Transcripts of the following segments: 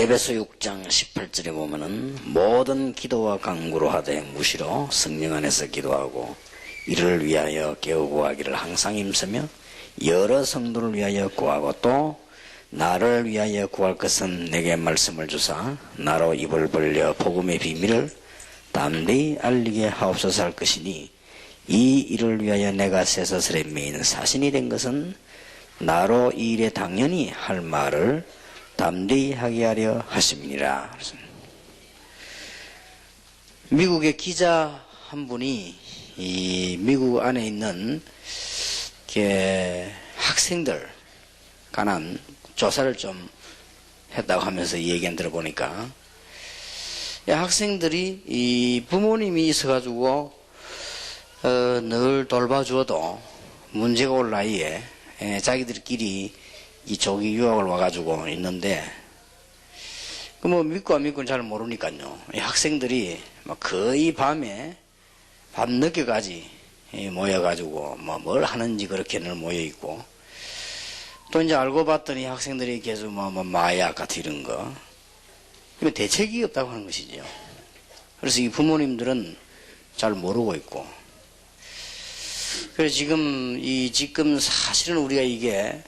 에베소 6장 18절에 보면은 모든 기도와 간구로 하되 무시로 성령 안에서 기도하고 이를 위하여 깨우고 하기를 항상 힘쓰며 여러 성도를 위하여 구하고 또 나를 위하여 구할 것은 내게 말씀을 주사 나로 입을 벌려 복음의 비밀을 담대히 알리게 하옵소서 할 것이니 이 일을 위하여 내가 쇠사슬에 매인 사신이 된 것은 나로 이 일에 당연히 할 말을 담대히 하게 하려 하심이니라. 미국의 기자 한 분이 이 미국 안에 있는 학생들 관한 조사를 좀 했다고 하면서 얘기한 들어보니까 학생들이 이 부모님이 있어가지고 늘 돌봐주어도 문제가 올 나이에 자기들끼리 이 조기 유학을 와가지고 있는데 그 뭐 믿고 안 믿고는 잘 모르니까요. 이 학생들이 막 거의 밤 늦게까지 모여가지고 뭐 뭘 하는지 그렇게 늘 모여 있고 또 이제 알고 봤더니 학생들이 계속 뭐 마약 같은 이런 거 이거 대책이 없다고 하는 것이죠. 그래서 이 부모님들은 잘 모르고 있고 그래서 지금 사실은 우리가 이게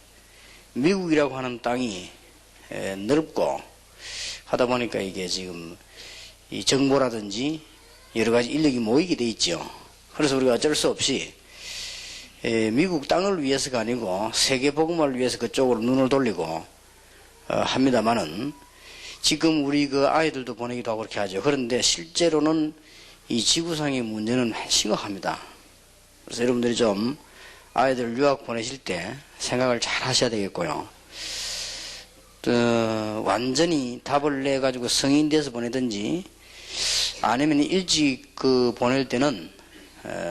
미국이라고 하는 땅이 넓고 하다 보니까 이게 지금 이 정보라든지 여러 가지 인력이 모이게 돼 있죠. 그래서 우리가 어쩔 수 없이 미국 땅을 위해서가 아니고 세계 복음화를 위해서 그쪽으로 눈을 돌리고 합니다만은 지금 우리 그 아이들도 보내기도 하고 그렇게 하죠. 그런데 실제로는 이 지구상의 문제는 심각합니다. 그래서 여러분들이 좀 아이들 유학 보내실 때 생각을 잘 하셔야 되겠고요. 완전히 답을 내가지고 성인 돼서 보내든지 아니면 일찍 보낼 때는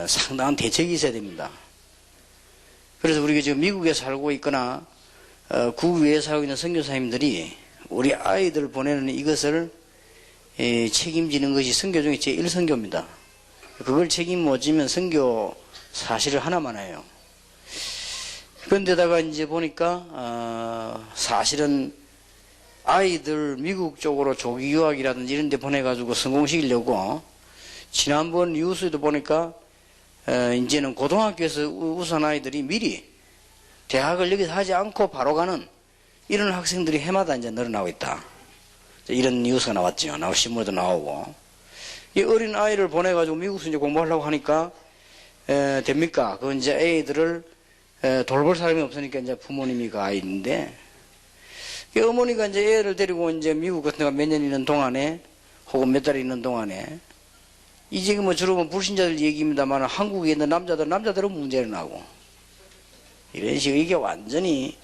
상당한 대책이 있어야 됩니다. 그래서 우리가 지금 미국에 살고 있거나 국외에 살고 있는 선교사님들이 우리 아이들 보내는 이것을 책임지는 것이 선교 중에 제1선교입니다. 그걸 책임 못 지면 선교 사실을 하나만 해요. 그런데다가 이제 보니까 사실은 아이들 미국 쪽으로 조기 유학이라든지 이런 데 보내가지고 성공시키려고 지난번 뉴스에도 보니까 이제는 고등학교에서 우선 아이들이 미리 대학을 여기서 하지 않고 바로 가는 이런 학생들이 해마다 이제 늘어나고 있다. 이런 뉴스가 나왔죠. 신문에도 나오고. 이 어린 아이를 보내가지고 미국에서 이제 공부하려고 하니까 됩니까? 그 이제 애들을 돌볼 사람이 없으니까 이제 부모님이 그 아이인데, 어머니가 이제 애를 데리고 이제 미국 같은 데가 몇 년 있는 동안에, 혹은 몇 달 있는 동안에, 이제 뭐 주로 뭐 불신자들 얘기입니다만 한국에 있는 남자들은 문제를 나고, 이런 식으로 이게 완전히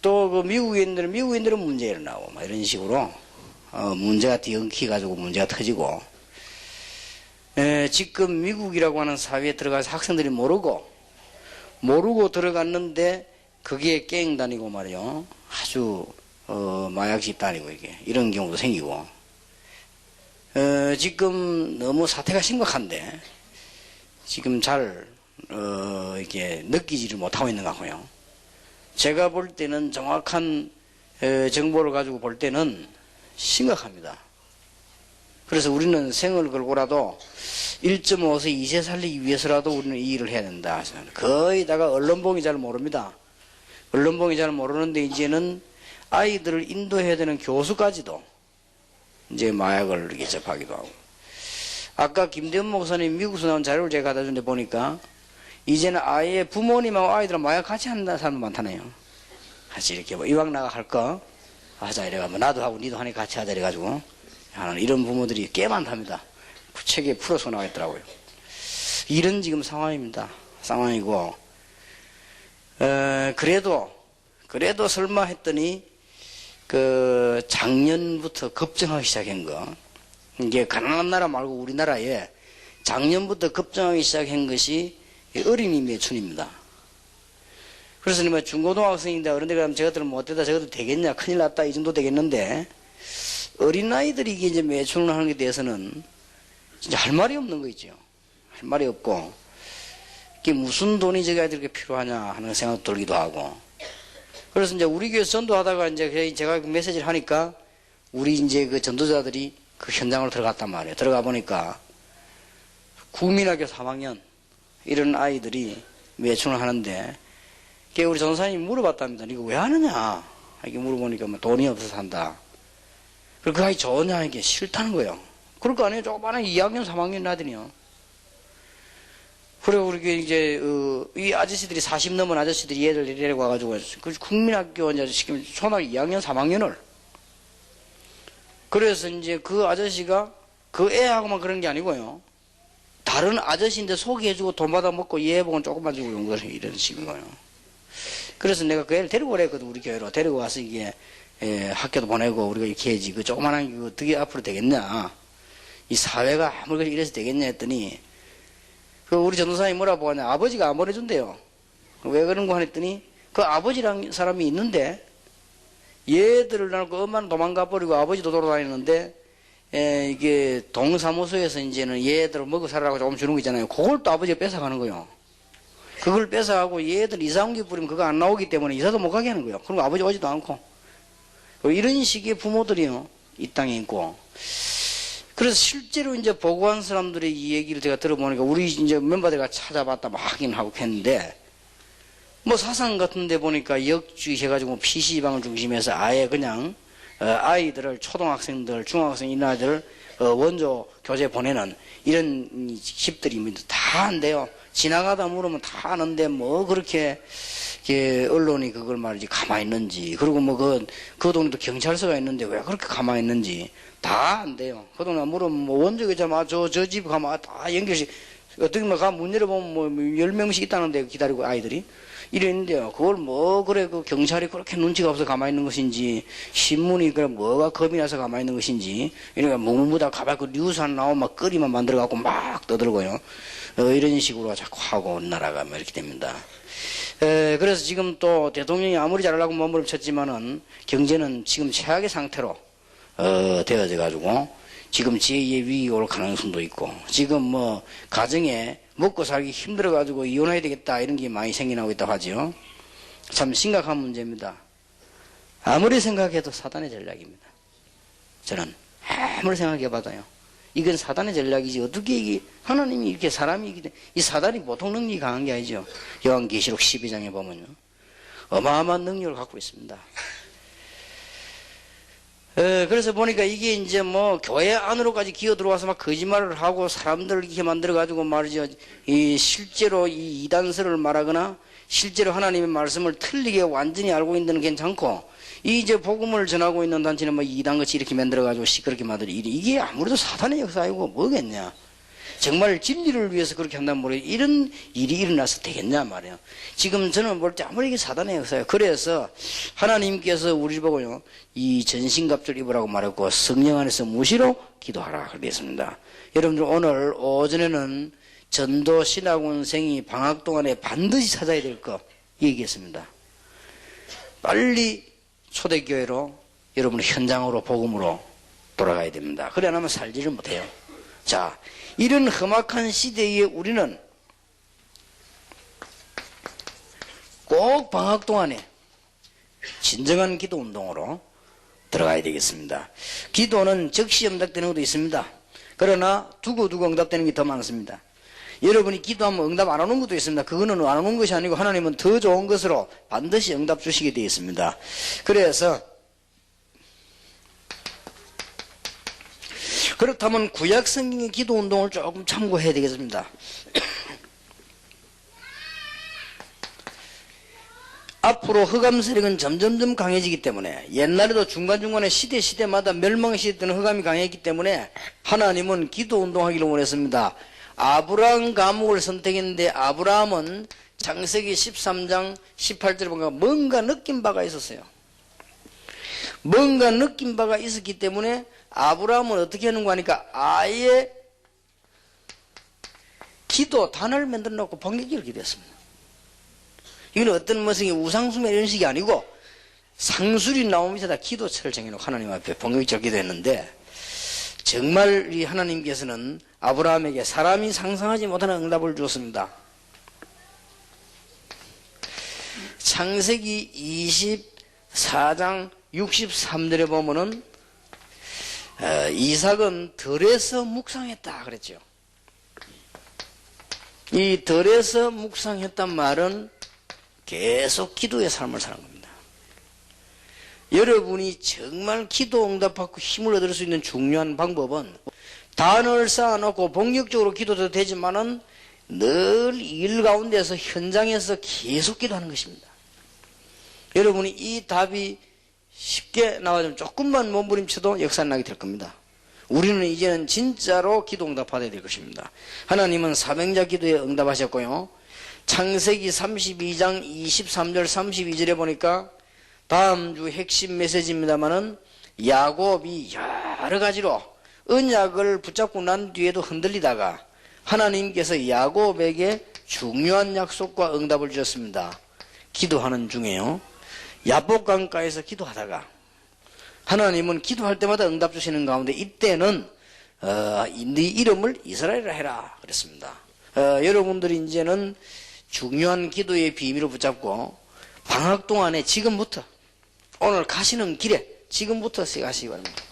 또 그 미국인들은 문제를 나고, 막 이런 식으로, 문제가 뒤엉키가지고 문제가 터지고, 지금 미국이라고 하는 사회에 들어가서 학생들이 모르고 들어갔는데 그게 갱 다니고 말이요. 아주 마약 집단이고 이게 이런 경우도 생기고 지금 너무 사태가 심각한데 지금 잘 이렇게 느끼지를 못하고 있는 것 같고요. 제가 볼 때는 정확한 정보를 가지고 볼 때는 심각합니다. 그래서 우리는 생을 걸고라도 1.5세 2세 살리기 위해서라도 우리는 이 일을 해야 된다. 거의다가 언론봉이 잘 모릅니다. 언론봉이 잘 모르는데 이제는 아이들을 인도해야 되는 교수까지도 이제 마약을 이렇게 접하기도 하고. 아까 김대훈 목사님 미국에서 나온 자료를 제가 갖다 준 데 보니까 이제는 아예 부모님하고 아이들은 마약 같이 한다는 사람도 많다네요. 같이 이렇게 뭐 이왕 나가 할 거 하자 이래가 뭐 나도 하고 니도 하니 같이 하자 이래가지고 하는 이런 부모들이 꽤 많답니다. 책에 풀어서 나와 있더라고요. 이런 지금 상황이고 그래도 설마 했더니 그 작년부터 급증하기 시작한 거 이게 가난한 나라 말고 우리나라에 작년부터 급증하기 시작한 것이 어린이 매춘입니다. 그래서 뭐 중고등학생인데 그런데 그러면 저것들은 못되다 저것도 되겠냐 큰일 났다 이 정도 되겠는데 어린아이들이 이게 이제 매춘을 하는 게 대해서는 진짜 할 말이 없는 거 있죠. 할 말이 없고 이게 무슨 돈이 저기 아이들에게 필요하냐 하는 생각도 들기도 하고 그래서 이제 우리 교회 전도하다가 이제 제가 메시지를 하니까 우리 이제 그 전도자들이 그 현장으로 들어갔단 말이에요. 들어가 보니까 국민학교 3학년 이런 아이들이 매춘을 하는데, 우리 전도사님이 물어봤답니다. 이거 왜 하느냐? 이렇게 물어보니까 뭐 돈이 없어서 한다. 그리고 그 아이 좋으냐? 이게 싫다는 거예요. 그럴 거 아니에요. 조그마한 2학년, 3학년 아들이요. 그리고 우리 이제 이 아저씨들이 40 넘은 아저씨들이 얘들 데리고 와가지고 그 국민학교 이제 시키면 초등학교 2학년, 3학년을. 그래서 이제 그 아저씨가 그 애하고만 그런 게 아니고요. 다른 아저씨인데 소개해주고 돈 받아 먹고 얘 보고 조금만 주고 이런 거예요. 이런 식이고요. 그래서 내가 그 애를 데리고 오랬거든. 우리 교회로 데리고 와서 이게 학교도 보내고 우리가 이렇게 해야지. 그 조그만한 게 어떻게 앞으로 되겠냐? 이 사회가 아무리 이래서 되겠냐 했더니, 그 우리 전도사님이 뭐라고 하냐? 아버지가 안 보내준대요. 왜 그런 거 했더니, 그 아버지랑 사람이 있는데 얘들을 낳고 엄마는 도망가 버리고 아버지도 돌아다니는데, 이게 동사무소에서 이제는 얘들을 먹고 살아라고 조금 주는 거 있잖아요. 그걸 또 아버지가 뺏어가는 거예요. 그걸 뺏어가고 얘들 이사 옮기 뿌리면 그거 안 나오기 때문에 이사도 못 가게 하는 거예요. 그리고 아버지 오지도 않고. 이런 식의 부모들이요, 이 땅에 있고. 그래서 실제로 이제 보고한 사람들의 이 얘기를 제가 들어보니까 우리 이제 멤버들과 찾아봤다 막 확인하고 했는데, 뭐 사상 같은 데 보니까 역주의 해가지고 PC방을 중심해서 아예 그냥 아이들을, 초등학생들, 중학생 이런 아이들 원조 교재 보내는 이런 집들이 다 한대요. 지나가다 물으면 다 아는데 뭐 그렇게 언론이 그걸 말이지 가만히 있는지, 그리고 뭐 그 동네도 경찰서가 있는데 왜 그렇게 가만히 있는지 다 안돼요. 그 동네 물으면 뭐 원조 교재 저 집 가면 다 연결식, 어떻게 뭐 가 문 열어보면 뭐 10명씩 있다는데 기다리고 아이들이 이랬는데요. 그걸 뭐 그래 그 경찰이 그렇게 눈치가 없어 가만히 있는 것인지, 신문이 그래 뭐가 겁이 나서 가만히 있는 것인지, 그러니까 무무다 가만히 그 뉴스 안 나오면 막 거리만 만들어 갖고 막 떠들고요. 이런 식으로 자꾸 하고 나라가 뭐 이렇게 됩니다. 그래서 지금 또 대통령이 아무리 잘하려고 몸부림쳤지만은 경제는 지금 최악의 상태로 되어져 가지고 지금 제2의 위기 올 가능성도 있고, 지금 뭐 가정에 먹고 살기 힘들어 가지고 이혼해야 되겠다 이런 게 많이 생겨나고 있다고 하죠. 참 심각한 문제입니다. 아무리 생각해도 사단의 전략입니다. 저는 아무리 생각해봐도요, 이건 사단의 전략이지 어떻게 이게 하나님이 이렇게 사람이 이 사단이 보통 능력이 강한 게 아니죠. 요한계시록 12장에 보면요, 어마어마한 능력을 갖고 있습니다. 그래서 보니까 이게 이제 뭐 교회 안으로까지 기어 들어와서 막 거짓말을 하고 사람들을 이렇게 만들어 가지고 말이죠, 이 실제로 이 이단설을 말하거나 실제로 하나님의 말씀을 틀리게 완전히 알고 있는 건 괜찮고, 이 이제 복음을 전하고 있는 단체는 뭐 이단같이 이렇게 만들어 가지고 시끄럽게 만들어, 이게 아무래도 사탄의 역사이고 뭐겠냐. 정말 진리를 위해서 그렇게 한다면 모르겠, 이런 일이 일어나서 되겠냐 말이에요. 지금 저는 볼 때 아무리 이게 사단의 역사예요. 그래서 하나님께서 우리 보고요, 이 전신갑주를 입으라고 말했고 성령 안에서 무시로 기도하라 그랬습니다. 여러분들 오늘 오전에는 전도 신학원생이 방학 동안에 반드시 찾아야 될 거 얘기했습니다. 빨리 초대교회로 여러분 현장으로 복음으로 돌아가야 됩니다. 그래 안 하면 살지를 못해요. 자, 이런 험악한 시대에 우리는 꼭 방학 동안에 진정한 기도 운동으로 들어가야 되겠습니다. 기도는 즉시 응답되는 것도 있습니다. 그러나 두고두고 응답되는 게 더 많습니다. 여러분이 기도하면 응답 안 오는 것도 있습니다. 그거는 안 오는 것이 아니고 하나님은 더 좋은 것으로 반드시 응답 주시게 되어 있습니다. 그래서 그렇다면 구약 성경의 기도 운동을 조금 참고해야 되겠습니다. 앞으로 흑암 세력은 점점점 강해지기 때문에, 옛날에도 중간중간에 시대마다 멸망의 시대 때는 흑암이 강했기 때문에 하나님은 기도 운동하기를 원했습니다. 아브라함 감옥을 선택했는데 아브라함은 창세기 13장 18절에 보니까 뭔가 느낀 바가 있었어요. 뭔가 느낀 바가 있었기 때문에 아브라함은 어떻게 하는가 하니까 아예 기도단을 만들어 놓고 번개기를 기도했습니다. 이건 어떤 무슨 우상숭배 이런 식이 아니고 상수리 나무 밑에다 기도처를 정해놓고 하나님 앞에 번개기를 기도했는데, 정말 이 하나님께서는 아브라함에게 사람이 상상하지 못하는 응답을 주었습니다. 창세기 24장 63절에 보면은 이삭은 들에서 묵상했다 그랬죠. 이 들에서 묵상했단 말은 계속 기도의 삶을 사는 겁니다. 여러분이 정말 기도 응답받고 힘을 얻을 수 있는 중요한 방법은 단을 쌓아놓고 본격적으로 기도도 되지만은 늘 일 가운데서 현장에서 계속 기도하는 것입니다. 여러분이 이 답이 쉽게 나와주면 조금만 몸부림쳐도 역사나게 될 겁니다. 우리는 이제는 진짜로 기도 응답받아야 될 것입니다. 하나님은 사명자 기도에 응답하셨고요. 창세기 32장 23절 32절에 보니까 다음 주 핵심 메시지입니다만은 야곱이 여러 가지로 언약을 붙잡고 난 뒤에도 흔들리다가 하나님께서 야곱에게 중요한 약속과 응답을 주셨습니다. 기도하는 중에요. 야복강가에서 기도하다가 하나님은 기도할 때마다 응답 주시는 가운데 이때는 네 이름을 이스라엘이라 해라 그랬습니다. 여러분들이 이제는 중요한 기도의 비밀을 붙잡고 방학 동안에 지금부터 오늘 가시는 길에 지금부터 시작하시기 바랍니다.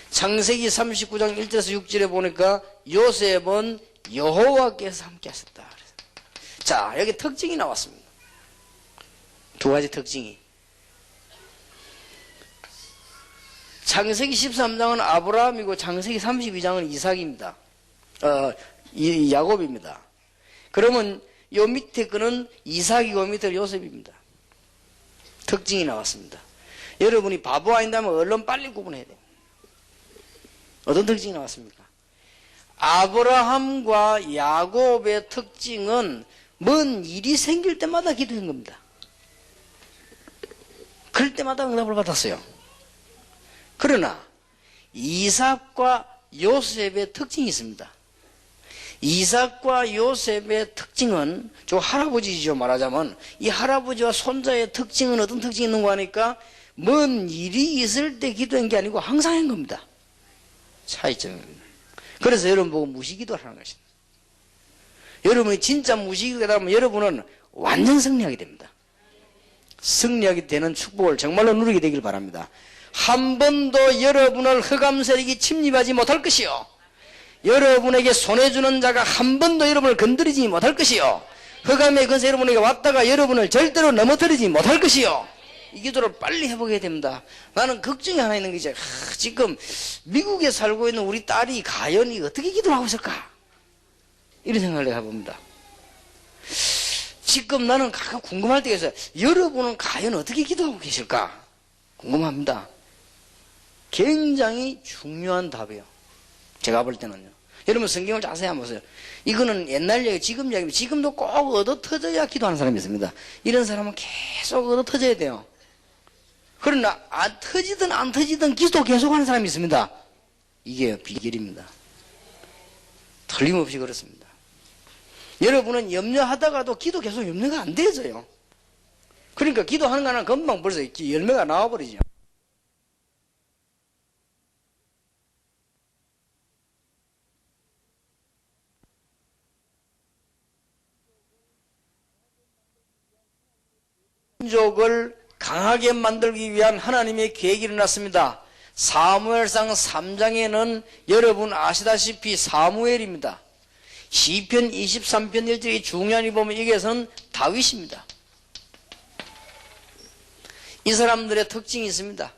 창세기 39장 1절에서 6절에 보니까 요셉은 여호와께서 함께 하셨다. 자, 여기 특징이 나왔습니다. 두 가지 특징이. 창세기 13장은 아브라함이고 창세기 32장은 이삭입니다. 야곱입니다. 그러면 요 밑에 거는 이삭이고 밑에 요셉입니다. 특징이 나왔습니다. 여러분이 바보 아닌다면 얼른 빨리 구분해야 돼요. 어떤 특징이 나왔습니까? 아브라함과 야곱의 특징은 뭔 일이 생길 때마다 기도한 겁니다. 그럴 때마다 응답을 받았어요. 그러나 이삭과 요셉의 특징이 있습니다. 이삭과 요셉의 특징은 저 할아버지죠 말하자면 이 할아버지와 손자의 특징은 어떤 특징이 있는가 하니까 뭔 일이 있을 때 기도한 게 아니고 항상 한 겁니다. 차이점입니다. 그래서 여러분 보고 무시기도를 하는 것입니다. 여러분이 진짜 무시기도를 하면 여러분은 완전 승리하게 됩니다. 승리하게 되는 축복을 정말로 누리게 되길 바랍니다. 한 번도 여러분을 흑암 세력이 침입하지 못할 것이요, 여러분에게 손해주는 자가 한 번도 여러분을 건드리지 못할 것이요, 흑암의 근세 여러분에게 왔다가 여러분을 절대로 넘어뜨리지 못할 것이요. 이 기도를 빨리 해보게 됩니다. 나는 걱정이 하나 있는 게 이제 지금 미국에 살고 있는 우리 딸이 과연 어떻게 기도를 하고 있을까, 이런 생각을 해봅니다. 지금 나는 가끔 궁금할 때가 있어요. 여러분은 과연 어떻게 기도하고 계실까 궁금합니다. 굉장히 중요한 답이에요. 제가 볼 때는요. 여러분 성경을 자세히 한번 보세요. 이거는 옛날 얘기, 지금 얘기입니다. 지금도 꼭 얻어 터져야 기도하는 사람이 있습니다. 이런 사람은 계속 얻어 터져야 돼요. 그러나 안 터지든 안 터지든 기도 계속하는 사람이 있습니다. 이게 비결입니다. 틀림없이 그렇습니다. 여러분은 염려하다가도 기도 계속 염려가 안 되어져요. 그러니까 기도하는 거는 금방 벌써 열매가 나와버리죠. 민족을 강하게 만들기 위한 하나님의 계획이 일어났습니다. 사무엘상 3장에는 여러분 아시다시피 사무엘입니다. 시편 23편 1절이 중요한이 보면 여기에서는 다윗입니다. 이 사람들의 특징이 있습니다.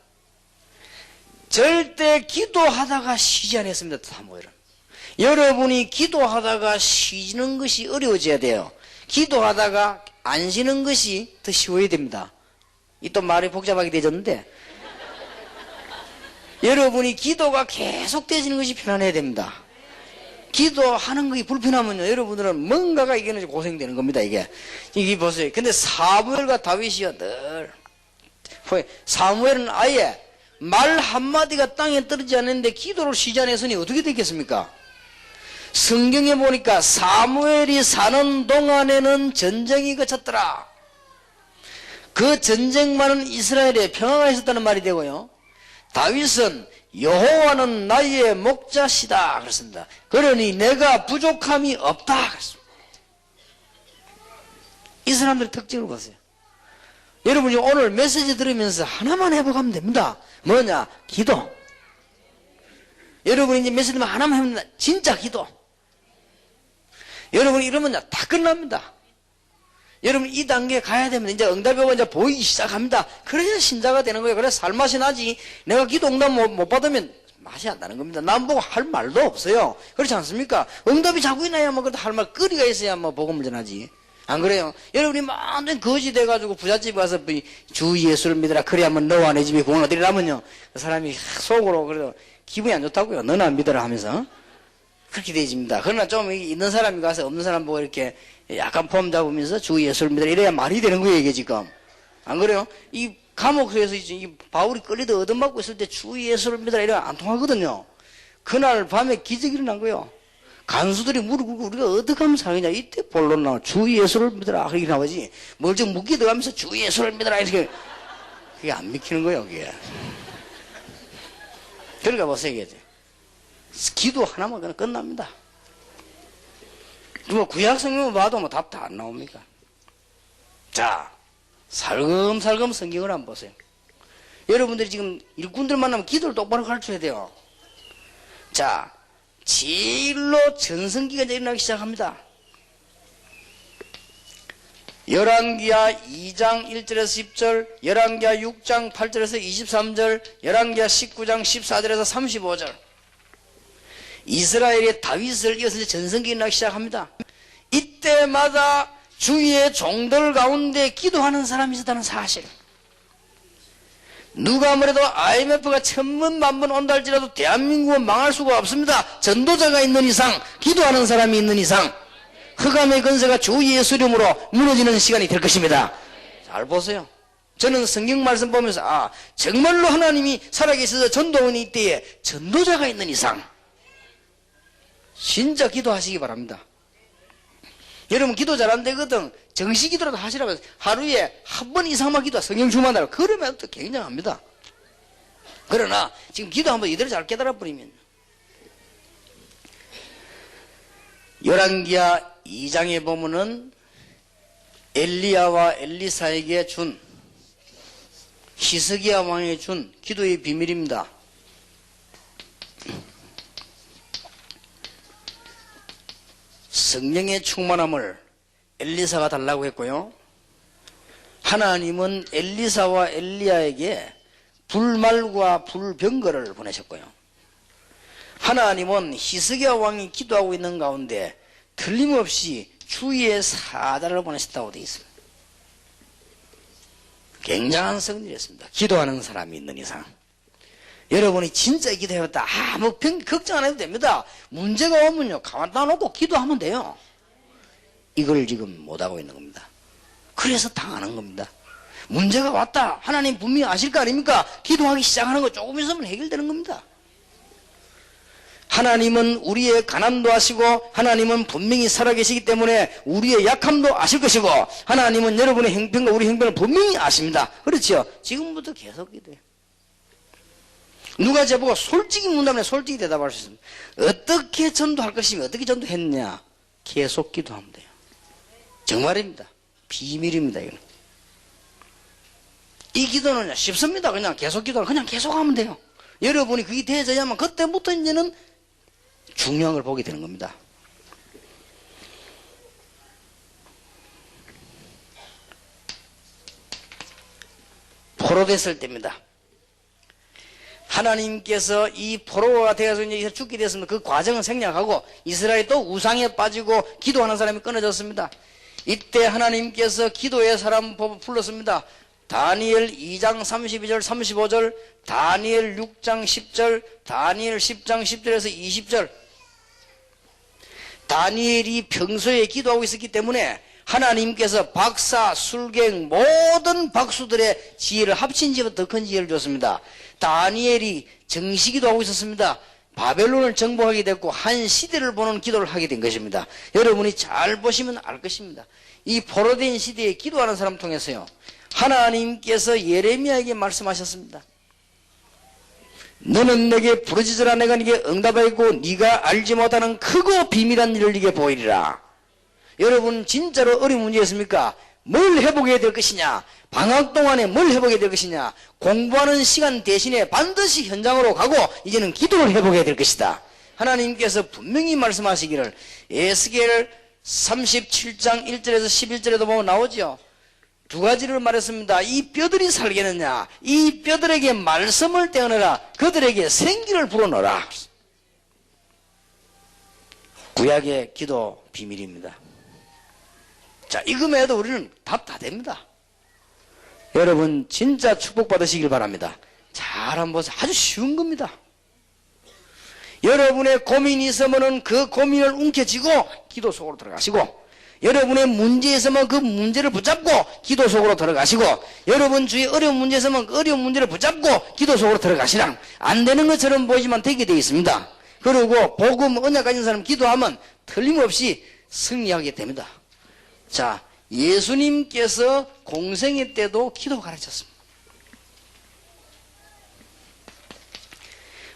절대 기도하다가 쉬지 않았습니다. 사무엘은. 여러분이 기도하다가 쉬는 것이 어려워져야 돼요. 기도하다가 안 쉬는 것이 더 쉬워야 됩니다. 이 또 말이 복잡하게 되졌는데 여러분이 기도가 계속 되시는 것이 편안해야 됩니다. 기도하는 것이 불편하면요, 여러분들은 뭔가가 이게 고생되는 겁니다. 이게 보세요. 근데 사무엘과 다윗이요, 늘 사무엘은 아예 말 한마디가 땅에 떨어지지 않는데 기도를 쉬지 않았으니 어떻게 되겠습니까? 성경에 보니까 사무엘이 사는 동안에는 전쟁이 그쳤더라. 그 전쟁만은 이스라엘에 평화가 있었다는 말이 되고요, 다윗은 여호와는 나의 목자시다 그랬습니다. 그러니 내가 부족함이 없다 그랬습니다. 이 사람들의 특징을 보세요. 여러분이 오늘 메시지 들으면서 하나만 해보면 됩니다. 뭐냐? 기도. 여러분이 이제 메시지 하나만 하면 진짜 기도. 여러분이 이러면 다 끝납니다. 여러분 이 단계에 가야 되면 이제 응답이 오고 이제 보이기 시작합니다. 그래야 신자가 되는 거예요. 그래서 살맛이 나지. 내가 기도 응답 못 받으면 맛이 안 나는 겁니다. 남 보고 할 말도 없어요. 그렇지 않습니까? 응답이 자꾸 있나야 뭐 그래도 할 말 거리가 있어야 뭐 복음을 전하지. 안 그래요? 여러분이 완전 거지 돼가지고 부잣집 가서 주 예수를 믿으라. 그래야만 너와 내 집이 구원 얻으리라면요. 그 사람이 속으로 그래도 기분이 안 좋다고요. 너나 믿으라 하면서. 그렇게 되집니다. 그러나 좀 있는 사람이 가서 없는 사람 보고 이렇게 약간 폼 잡으면서 주 예수를 믿으라. 이래야 말이 되는 거예요, 이게 지금. 안 그래요? 이 감옥에서 이 바울이 끌리다 얻어맞고 있을 때 주 예수를 믿으라. 이래 안 통하거든요. 그날 밤에 기적이 일어난 거예요. 간수들이 무릎 꿇고 우리가 어떻게 하면 살겠냐. 이때 본론 나와. 주 예수를 믿으라. 이렇게 나오지. 뭘 좀 묻기 들어가면서 주 예수를 믿으라. 이렇게. 그게 안 믿기는 거예요, 그게. 그러니까 보세요, 이게. 기도 하나만 그냥 끝납니다. 뭐 구약 성경을 봐도 뭐 답 다 안 나옵니까? 자, 살금살금 성경을 한번 보세요. 여러분들이 지금 일꾼들 만나면 기도를 똑바로 가르쳐야 돼요. 자, 제일로 전성기가 이제 일어나기 시작합니다. 열왕기하 2장 1절에서 10절, 열왕기하 6장 8절에서 23절, 열왕기하 19장 14절에서 35절. 이스라엘의 다윗을 이어서 이제 전성기 일어나기 시작합니다. 이때마다 주위의 종들 가운데 기도하는 사람이 있었다는 사실. 누가 뭐래도 IMF가 천문만번 온다 할지라도 대한민국은 망할 수가 없습니다. 전도자가 있는 이상, 기도하는 사람이 있는 이상 흑암의 권세가 주 예수 이름으로 무너지는 시간이 될 것입니다. 잘 보세요. 저는 성경 말씀 보면서 정말로 하나님이 살아계셔서 전도원이 이때에 전도자가 있는 이상 진짜 기도하시기 바랍니다. 여러분 기도 잘 안 되거든. 정시 기도라도 하시라고. 하루에 한 번 이상만 기도 성경 주만하라. 그러면 또 굉장합니다. 그러나 지금 기도 한번 이대로 잘 깨달아버리면 열왕기하 2장에 보면은 엘리야와 엘리사에게 준 히스기야 왕에 준 기도의 비밀입니다. 성령의 충만함을 엘리사가 달라고 했고요. 하나님은 엘리사와 엘리야에게 불말과 불병거를 보내셨고요. 하나님은 히스기야 왕이 기도하고 있는 가운데 틀림없이 주의 사자를 보내셨다고 되어 있습니다. 굉장한 성질이었습니다. 기도하는 사람이 있는 이상. 여러분이 진짜 기도해봤다. 걱정 안 해도 됩니다. 문제가 오면요, 가만 놔놓고 기도하면 돼요. 이걸 지금 못하고 있는 겁니다. 그래서 당하는 겁니다. 문제가 왔다. 하나님 분명히 아실 거 아닙니까? 기도하기 시작하는 거 조금 있으면 해결되는 겁니다. 하나님은 우리의 가난도 아시고 하나님은 분명히 살아계시기 때문에 우리의 약함도 아실 것이고 하나님은 여러분의 형편과 우리 형편을 분명히 아십니다. 그렇죠? 지금부터 계속 기도해요. 누가 저보고 솔직히 묻는다면 솔직히 대답할 수 있습니다. 어떻게 전도할 것이며 어떻게 전도했느냐? 계속 기도하면 돼요. 정말입니다. 비밀입니다. 이거는. 이 기도는 쉽습니다. 그냥 계속 기도하면 그냥 계속 하면 돼요. 여러분이 그게 되어져야만 그때부터 이제는 중요한 걸 보게 되는 겁니다. 포로됐을 때입니다. 하나님께서 이 포로가 되어서 이제 죽게 됐습니다. 그 과정은 생략하고 이스라엘이 또 우상에 빠지고 기도하는 사람이 끊어졌습니다. 이때 하나님께서 기도의 사람 불렀습니다. 다니엘 2장 32절 35절, 다니엘 6장 10절, 다니엘 10장 10절에서 20절. 다니엘이 평소에 기도하고 있었기 때문에 하나님께서 박사, 술객 모든 박수들의 지혜를 합친 지보다 더 큰 지혜를 줬습니다. 다니엘이 정시기도 하고 있었습니다. 바벨론을 정복하게 됐고 한 시대를 보는 기도를 하게 된 것입니다. 여러분이 잘 보시면 알 것입니다. 이 포로된 시대에 기도하는 사람 통해서요, 하나님께서 예레미야에게 말씀하셨습니다. 너는 내게 부르짖으라. 내가 네게 응답하겠고 네가 알지 못하는 크고 비밀한 일을 네게 보이리라. 여러분 진짜로 어려운 문제였습니까? 뭘 회복해야 될 것이냐? 방학 동안에 뭘 회복해야 될 것이냐? 공부하는 시간 대신에 반드시 현장으로 가고 이제는 기도를 회복해야 될 것이다. 하나님께서 분명히 말씀하시기를 에스겔 37장 1절에서 11절에도 보면 나오죠. 두 가지를 말했습니다. 이 뼈들이 살겠느냐? 이 뼈들에게 말씀을 떼어내라. 그들에게 생기를 불어넣어라. 구약의 기도 비밀입니다. 자, 이거만 해도 우리는 답 다 됩니다. 여러분 진짜 축복받으시길 바랍니다. 잘 한번 보세요. 아주 쉬운 겁니다. 여러분의 고민이 있으면 그 고민을 움켜쥐고 기도 속으로 들어가시고, 여러분의 문제 있으면 그 문제를 붙잡고 기도 속으로 들어가시고, 여러분 주위에 어려운 문제 있으면 그 어려운 문제를 붙잡고 기도 속으로 들어가시라. 안 되는 것처럼 보이지만 되게 되어 있습니다. 그리고 복음 언약 가진 사람 기도하면 틀림없이 승리하게 됩니다. 자, 예수님께서 공생애 때도 기도 가르쳤습니다.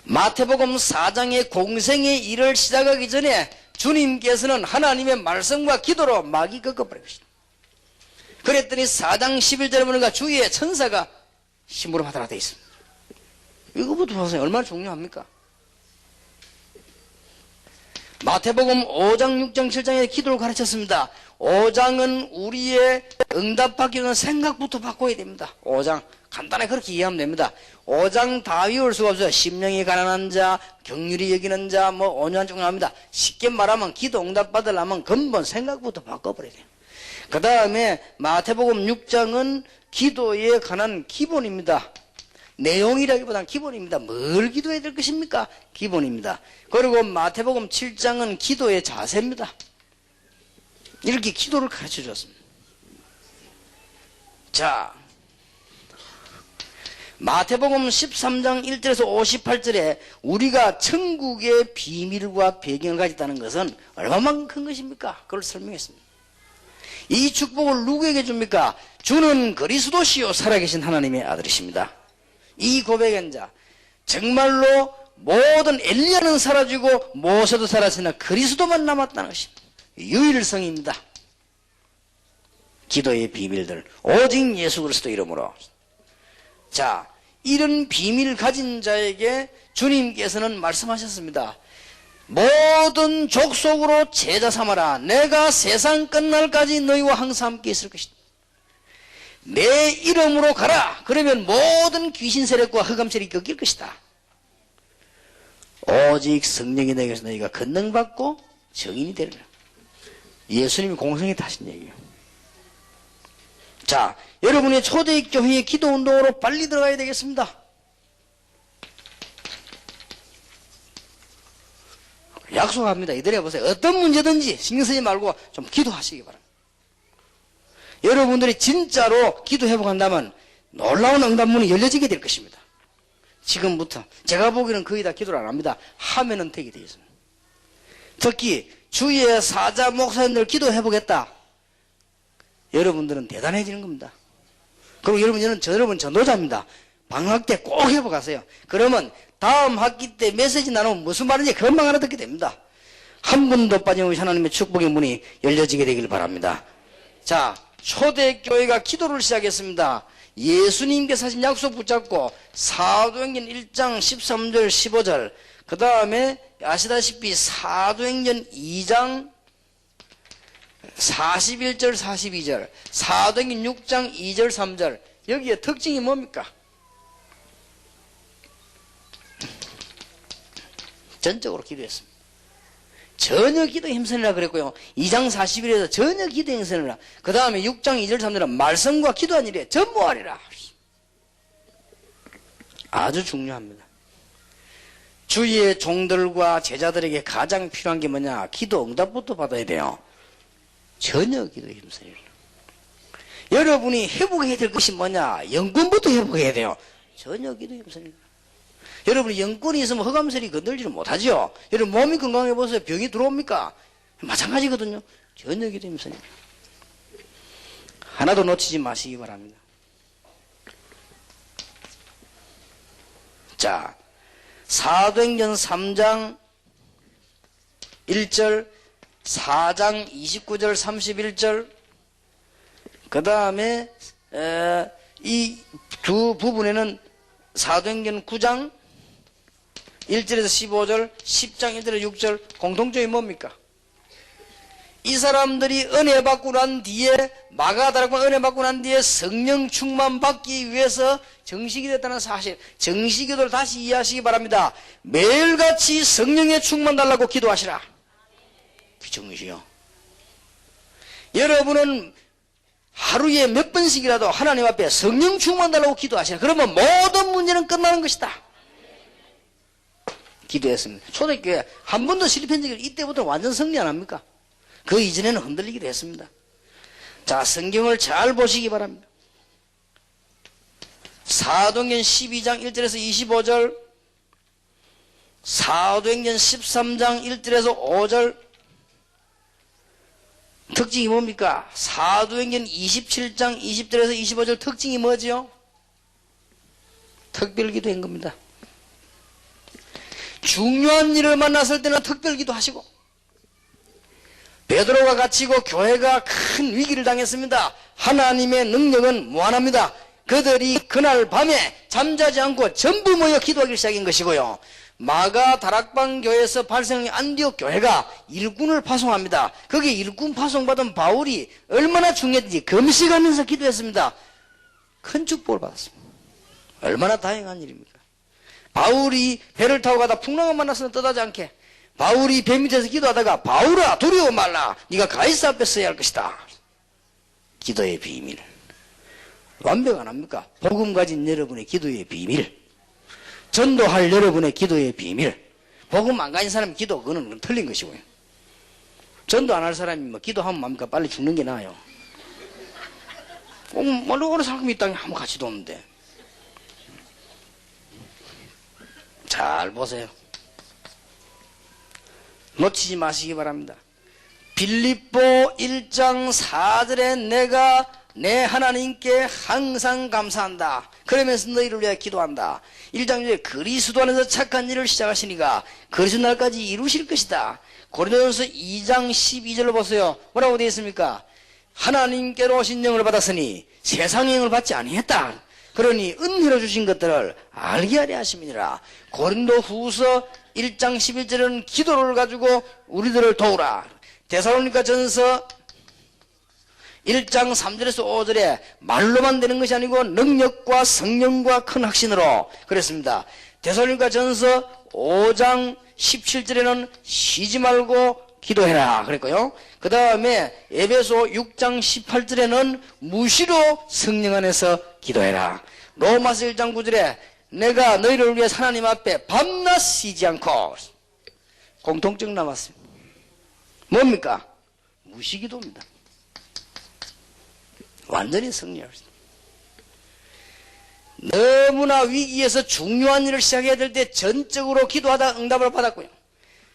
마태복음 4장의 공생의 일을 시작하기 전에 주님께서는 하나님의 말씀과 기도로 마귀 꺾어버린 것입니다. 그랬더니 4장 11절에 보니까 주위에 천사가 심부름하더라 되어 있습니다. 이거부터 보세요. 얼마나 중요합니까? 마태복음 5장 6장 7장에 기도를 가르쳤습니다. 5장은 우리의 응답받기 위한 생각부터 바꿔야 됩니다. 5장 간단하게 그렇게 이해하면 됩니다. 5장 다 외울 수가 없어요. 심령이 가난한 자, 긍휼히 여기는 자, 뭐 온유한 종합니다. 쉽게 말하면 기도 응답 받으려면 근본 생각부터 바꿔버려야 돼요. 그 다음에 마태복음 6장은 기도에 관한 기본입니다. 내용이라기보다는 기본입니다. 뭘 기도해야 될 것입니까? 기본입니다. 그리고 마태복음 7장은 기도의 자세입니다. 이렇게 기도를 가르쳐 줬습니다. 자, 마태복음 13장 1절에서 58절에 우리가 천국의 비밀과 배경을 가졌다는 것은 얼마만큼 큰 것입니까? 그걸 설명했습니다. 이 축복을 누구에게 줍니까? 주는 그리스도시요 살아계신 하나님의 아들이십니다. 이 고백한 자, 정말로 모든 엘리야는 사라지고 모세도 사라지나 그리스도만 남았다는 것입니다. 유일성입니다. 기도의 비밀들 오직 예수 그리스도 이름으로. 자, 이런 비밀 가진 자에게 주님께서는 말씀하셨습니다. 모든 족속으로 제자 삼아라. 내가 세상 끝날까지 너희와 항상 함께 있을 것이다. 내 이름으로 가라. 그러면 모든 귀신 세력과 흑암 세력이 꺾일 것이다. 오직 성령이 너희에게서 너희가 권능받고 증인이 되리라. 예수님이 공생에 하신 얘기예요. 자, 여러분의 초대교회의 기도운동으로 빨리 들어가야 되겠습니다. 약속합니다. 이들에 보세요. 어떤 문제든지 신경 쓰지 말고 좀 기도하시기 바랍니다. 여러분들이 진짜로 기도 회복한다면 놀라운 응답문이 열려지게 될 것입니다. 지금부터 제가 보기에는 거의 다 기도를 안 합니다. 하면은 되게 되어 있습니다. 특히 주위의 사자 목사님들 기도 회복했다. 여러분들은 대단해지는 겁니다. 그리고 여러분 전도자입니다. 방학 때 꼭 회복하세요. 그러면 다음 학기 때 메시지 나누면 무슨 말인지 금방 알아듣게 됩니다. 한 분도 빠짐없이 하나님의 축복의 문이 열려지게 되길 바랍니다. 자, 초대교회가 기도를 시작했습니다. 예수님께서 하신 약속 붙잡고 사도행전 1장 13절 15절, 그 다음에 아시다시피 사도행전 2장 41절 42절, 사도행전 6장 2절 3절, 여기에 특징이 뭡니까? 전적으로 기도했습니다. 전혀 기도에 힘쓰느라 그랬고요. 2장 41에서 전혀 기도에 힘쓰느라, 그 다음에 6장 2절 3절은 말씀과 기도한 일에 전무하리라. 아주 중요합니다. 주위의 종들과 제자들에게 가장 필요한 게 뭐냐? 기도 응답부터 받아야 돼요. 전혀 기도에 힘쓰느라. 여러분이 회복해야 될 것이 뭐냐? 영권부터 회복해야 돼요. 전혀 기도에 힘쓰느라. 여러분이 영권이 있으면 흑암설이 건들지를 못하죠. 여러분 몸이 건강해 보세요. 병이 들어옵니까? 마찬가지거든요. 전혀 기도에 힘쓰느라. 하나도 놓치지 마시기 바랍니다. 자, 사도행전 3장 1절, 4장 29절 31절, 그 다음에 이 두 부분에는 사도행전 9장 1절에서 15절, 10장 1절에서 6절 공통점이 뭡니까? 이 사람들이 은혜 받고 난 뒤에 마가다락방 은혜 받고 난 뒤에 성령 충만 받기 위해서 정식이 됐다는 사실, 정식기도를 다시 이해하시기 바랍니다. 매일같이 성령의 충만 달라고 기도하시라. 정식이요. 여러분은 하루에 몇 번씩이라도 하나님 앞에 성령 충만 달라고 기도하시라. 그러면 모든 문제는 끝나는 것이다. 기도했습니다. 초대교회 한 번도 실패한 적이 이때부터 완전 승리 안 합니까? 그 이전에는 흔들리기도 했습니다. 자, 성경을 잘 보시기 바랍니다. 사도행전 12장 1절에서 25절, 사도행전 13장 1절에서 5절, 특징이 뭡니까? 사도행전 27장 20절에서 25절 특징이 뭐죠? 특별기도인 겁니다. 중요한 일을 만났을 때는 특별기도 하시고, 베드로가 갇히고 교회가 큰 위기를 당했습니다. 하나님의 능력은 무한합니다. 그들이 그날 밤에 잠자지 않고 전부 모여 기도하기 시작한 것이고요. 마가 다락방 교회에서 발생한 안디옥 교회가 일꾼을 파송합니다. 거기에 일꾼 파송받은 바울이 얼마나 중요했는지 금식하면서 기도했습니다. 큰 축복을 받았습니다. 얼마나 다행한 일입니까? 바울이 배를 타고 가다 풍랑을 만났으면 떠나지 않게, 바울이 배 밑에서 기도하다가 바울아 두려워 말라, 네가 가이사 앞에 서야 할 것이다. 기도의 비밀 완벽 안 합니까? 복음 가진 여러분의 기도의 비밀, 전도할 여러분의 기도의 비밀. 복음 안 가진 사람 기도, 그거는 틀린 것이고요. 전도 안 할 사람이 뭐 기도하면 뭡니까? 빨리 죽는 게 나아요. 어느 사람이 이 땅에 아무 가치도 없는데. 잘 보세요. 놓치지 마시기 바랍니다. 빌립보 1장 4절에 내가 내 하나님께 항상 감사한다. 그러면서 너희를 위해 기도한다. 1장 2절에 그리스도 안에서 착한 일을 시작하시니까 그리스도 날까지 이루실 것이다. 고린도전서 2장 12절로 보세요. 뭐라고 되어 있습니까? 하나님께로 오신 영을 받았으니 세상의 영을 받지 아니했다. 그러니 은혜로 주신 것들을 알게 하려 하심이니라. 고린도 후서 1장 11절은 기도를 가지고 우리들을 도우라. 데살로니가 전서 1장 3절에서 5절에 말로만 되는 것이 아니고 능력과 성령과 큰 확신으로 그랬습니다. 데살로니가 전서 5장 17절에는 쉬지 말고 기도해라 그랬고요. 그 다음에 에베소 6장 18절에는 무시로 성령 안에서 기도해라. 로마서 1장 9절에 내가 너희를 위해 하나님 앞에 밤낮 쉬지 않고, 공통점 남았습니다. 뭡니까? 무시기도입니다. 완전히 승리할 수 있습니다. 너무나 위기에서 중요한 일을 시작해야 될 때 전적으로 기도하다 응답을 받았고요.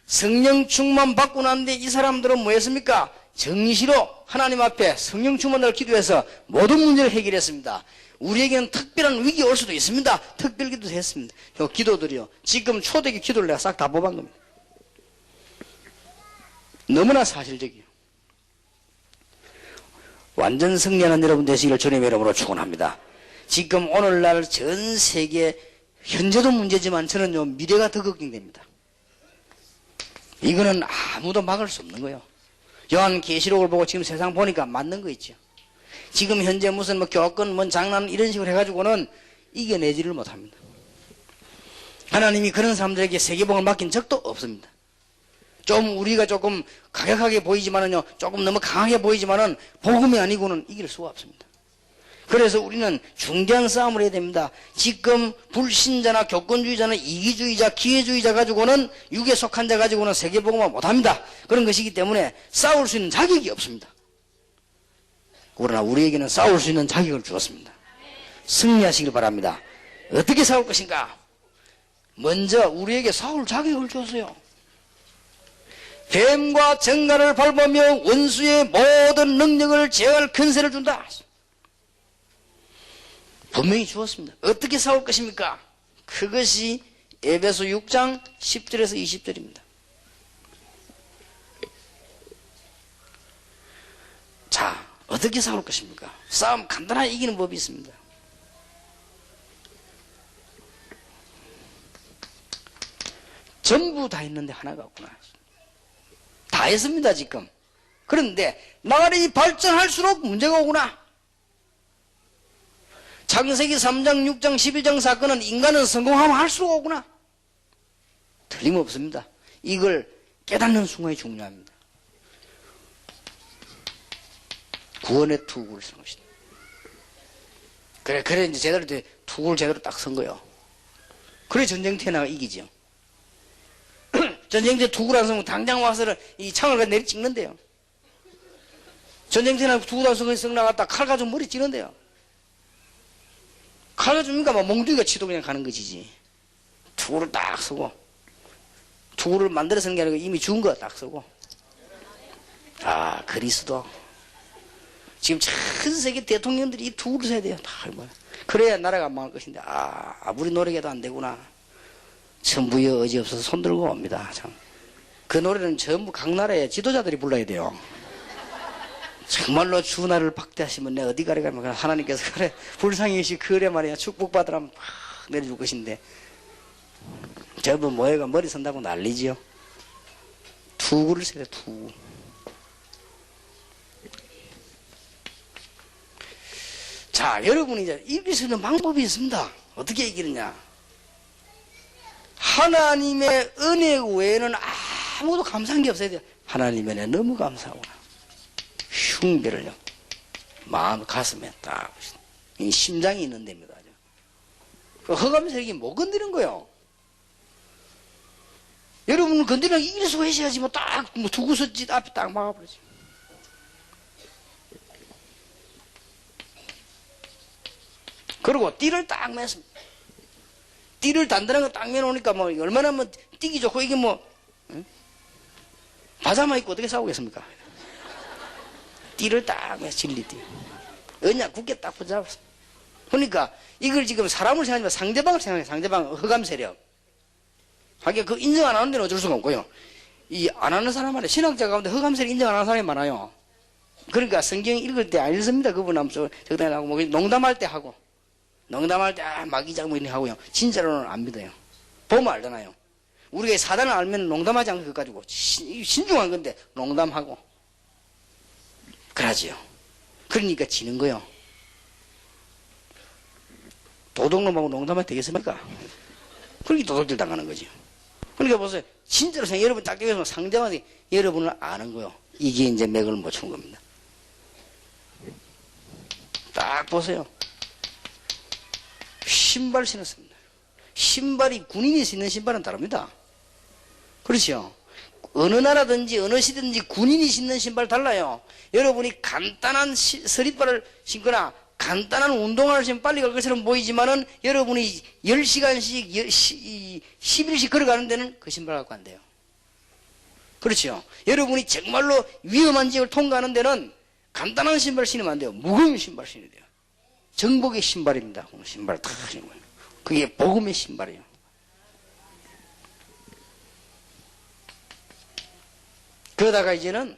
성령 충만 받고 났는데 이 사람들은 뭐 했습니까? 정시로 하나님 앞에 성령 충만을 기도해서 모든 문제를 해결했습니다. 우리에게는 특별한 위기가 올 수도 있습니다. 특별 기도도 했습니다. 요 기도들이요. 지금 초대기 기도를 내가 싹 다 뽑은 겁니다. 너무나 사실적이에요. 완전 승리하는 여러분 되시기를 주님의 이름으로 축원합니다. 지금 오늘날 전 세계 현재도 문제지만 저는요 미래가 더 걱정됩니다. 이거는 아무도 막을 수 없는 거예요. 요한계시록을 보고 지금 세상 보니까 맞는 거 있죠. 지금 현재 무슨 뭐 교권 뭔 장난 이런 식으로 해가지고는 이겨내지를 못합니다. 하나님이 그런 사람들에게 세계복음을 맡긴 적도 없습니다. 좀 우리가 조금 가격하게 보이지만은요, 조금 너무 강하게 보이지만은 복음이 아니고는 이길 수가 없습니다. 그래서 우리는 중대한 싸움을 해야 됩니다. 지금 불신자나 교권주의자나 이기주의자, 기회주의자 가지고는, 육에 속한 자 가지고는 세계복음을 못합니다. 그런 것이기 때문에 싸울 수 있는 자격이 없습니다. 그러나 우리에게는 싸울 수 있는 자격을 주었습니다. 승리하시길 바랍니다. 어떻게 싸울 것인가? 먼저 우리에게 싸울 자격을 줬어요. 뱀과 정갈을 밟으며 원수의 모든 능력을 제어할 권세를 준다. 분명히 주었습니다. 어떻게 싸울 것입니까? 그것이 에베소 6장 10절에서 20절입니다. 자, 어떻게 싸울 것입니까? 싸움 간단하게 이기는 법이 있습니다. 전부 다 했는데 하나가 없구나. 다 했습니다 지금. 그런데 나라이 발전할수록 문제가 오구나. 창세기 3장 6장 11장 사건은 인간은 성공하면 할수록 오구나. 틀림없습니다. 이걸 깨닫는 순간이 중요합니다. 구원의 투구를 쓴 것이다. 그래 이제 제대로 투구를 제대로 딱 쓴 거예요. 그래 전쟁터에 나가 이기죠. 전쟁터에 투구를 안 쓰면 당장 와서는 이 창을 내리 찍는데요. 전쟁터에 나가 투구를 안 쓰고 썩 나갔다 칼 가지고 머리 찌는데요. 칼 가지고 막 몽둥이가 치도 그냥 가는 것이지. 투구를 딱 쓰고 투구를 만들어 쓰는 게 아니고 이미 죽은 거 딱 쓰고. 아 그리스도 지금 전 세계 대통령들이 이 투구를 써야 돼요. 다 그래야 나라가 안 망할 것인데 아무리 노력해도 안 되구나. 천부여 의지 없어서 손들고 옵니다. 참. 그 노래는 전부 각 나라의 지도자들이 불러야 돼요. 정말로 주 나를 박대하시면 내가 어디 가려면 하나님께서 그래 불상이시 그래 말이야 축복받으라면 팍 내려줄 것인데 전부 모여가 머리 선다고 난리지요. 투구를 써야 돼. 투구. 자 여러분이 이제 이길 수 있는 방법이 있습니다. 어떻게 이기느냐. 하나님의 은혜 외에는 아무도 감사한 게 없어야 돼요. 하나님의 은혜 너무 감사하구나. 흉배를요. 마음 가슴에 딱 이 심장이 있는 데입니다. 그 허감세력이 못 건드는 거예요. 여러분은 건드리면 이길 수가 있어야지 뭐 딱 뭐 두고 섰지 앞에 딱 막아버리지. 그리고 띠를 딱 맸습니다. 띠를 단단한 거 딱 매놓으니까 뭐 얼마나 뭐 뛰기 좋고 이게 뭐 바자마 입고 어떻게 싸우겠습니까? 띠를 딱 매 진리띠. 언약 굳게 딱 붙잡았어. 그러니까 이걸 지금 사람을 생각하지 마 상대방을 생각해. 상대방 허감 세력. 하긴 그 인정 안 하는 데는 어쩔 수가 없고요. 이 안 하는 사람 안에 신학자 가운데 허감 세력 인정 안 하는 사람이 많아요. 그러니까 성경 읽을 때 안 읽습니다. 그분 하면서 적당히 하고 뭐 농담할 때 하고. 농담할 때 마귀장 뭐 이런 하고요. 진짜로는 안 믿어요. 보면 알잖아요. 우리가 사단을 알면 농담하지 않고 그거 가지고 신중한 건데 농담하고 그러지요. 그러니까 지는 거요. 도둑놈하고 농담하면 되겠습니까? 그렇게 도둑질 당하는 거죠. 그러니까 보세요. 진짜로 여러분 딱 여기서 상대방이 여러분을 아는 거요. 이게 이제 맥을 못 춘 겁니다. 딱 보세요. 신발 신었습니다. 신발이 군인이 신는 신발은 다릅니다. 그렇죠? 어느 나라든지 어느 시든지 군인이 신는 신발 달라요. 여러분이 간단한 서리발을 신거나 간단한 운동화를 신으면 빨리 갈 것처럼 보이지만은 여러분이 10시간씩 11씩 걸어가는 데는 그 신발 갖고 안 돼요. 그렇죠? 여러분이 정말로 위험한 지역을 통과하는 데는 간단한 신발 신으면 안 돼요. 무거운 신발 신어야 돼요. 정복의 신발입니다. 신발 다 신는 거예요. 그게 복음의 신발이에요. 그러다가 이제는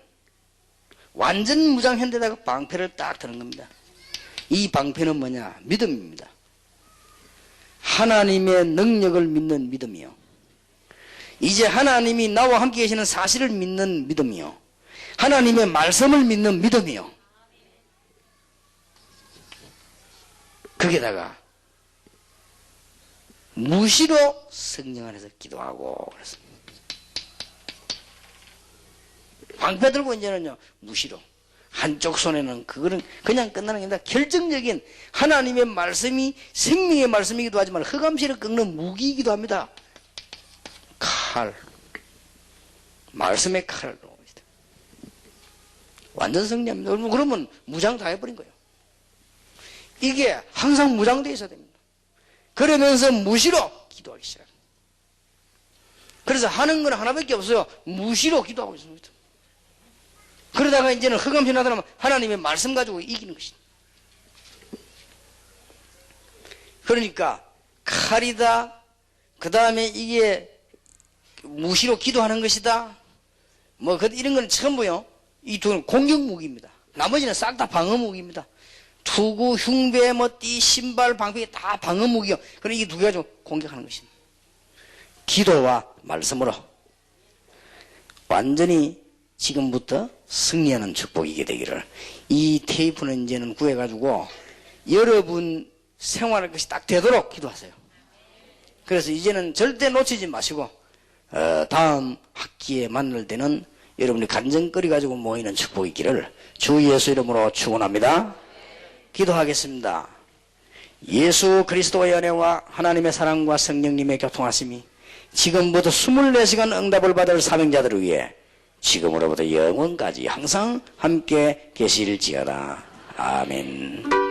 완전 무장현대다가 방패를 딱 드는 겁니다. 이 방패는 뭐냐? 믿음입니다. 하나님의 능력을 믿는 믿음이요. 이제 하나님이 나와 함께 계시는 사실을 믿는 믿음이요. 하나님의 말씀을 믿는 믿음이요. 거기다가 무시로 성령 안에서 기도하고 그랬습니다. 방패 들고 이제는요 무시로 한쪽 손에는 그거는 그냥 끝나는 게 아니라 결정적인 하나님의 말씀이 생명의 말씀이기도 하지만 흑암시를 꺾는 무기이기도 합니다. 칼, 말씀의 칼로 완전 승리합니다. 그러면 무장 다 해버린 거예요. 이게 항상 무장되어 있어야 됩니다. 그러면서 무시로 기도하기 시작합니다. 그래서 하는 건 하나밖에 없어요. 무시로 기도하고 있습니다. 그러다가 이제는 흑암시 나타나면 하나님의 말씀 가지고 이기는 것입니다. 그러니까 칼이다. 그 다음에 이게 무시로 기도하는 것이다. 뭐 이런 건 전부요. 이 두 공격 무기입니다. 나머지는 싹 다 방어무기입니다. 투구, 흉배, 띠, 신발, 방패 다 방어무기요. 그럼 이 두 개 가지고 공격하는 것입니다. 기도와 말씀으로 완전히 지금부터 승리하는 축복이게 되기를. 이 테이프는 이제는 구해가지고 여러분 생활할 것이 딱 되도록 기도하세요. 그래서 이제는 절대 놓치지 마시고 다음 학기에 만날 때는 여러분이 간증거리 가지고 모이는 축복이 있기를 주 예수 이름으로 축원합니다. 기도하겠습니다. 예수 그리스도의 은혜와 하나님의 사랑과 성령님의 교통하심이 지금부터 24시간 응답을 받을 사명자들을 위해 지금으로부터 영원까지 항상 함께 계실지어다. 아멘.